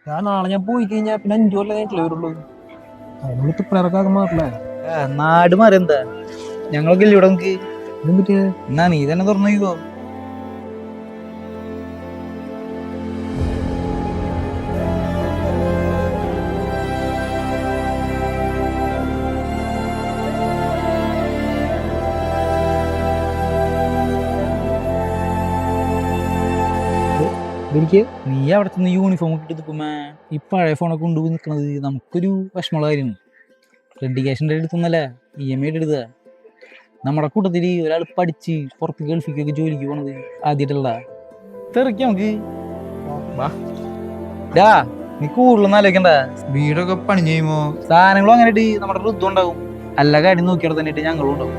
ഞാൻ പോയി കഴിഞ്ഞാൽ പിന്നെ 5 കൊല്ലം കഴിഞ്ഞിട്ടില്ലേ വരുള്ളൂ. അതിനുള്ള പിള്ളേർക്കാകെ മാറില്ലേ. നാട് മാറി എന്താ ഞങ്ങളൊക്കെ ഇല്ല ഇവിടെ നമുക്ക്. ഇതും പറ്റിയ എന്നാ നീ തന്നെ തുറന്നോ. എനിക്ക് നീ അവിടെ നിന്ന് യൂണിഫോം ഒക്കെ ഇട്ട് നിൽക്കുമ്പോ ഈ പഴയ ഫോണൊക്കെ കൊണ്ടുപോയി നിൽക്കണത് നമുക്കൊരു വിഷമമുള്ള കാര്യമാണ്. റെഡി ക്യാഷിൻ്റെ അടുത്തൊന്നല്ല, EMI എടുത്തതാ. നമ്മുടെ കൂട്ടത്തിൽ ഒരാൾ പഠിച്ച് പുറത്ത് ഗൾഫിക്കൊക്കെ ജോലിക്ക് പോണത് ആദ്യമായിട്ടുള്ള തെറിക്കാം നമുക്ക്. ഡാ നീ കൂടുതലൊന്നും ആലോചിക്കണ്ട. വീടൊക്കെ പണി ചെയ്യുമ്പോ സാധനങ്ങളും അങ്ങനെ ഇട്ട് നമ്മുടെ ഋതു ഉണ്ടാവും. എല്ലാ കാര്യം നോക്കിയാൽ തന്നെ ഞങ്ങളും ഉണ്ടാവും.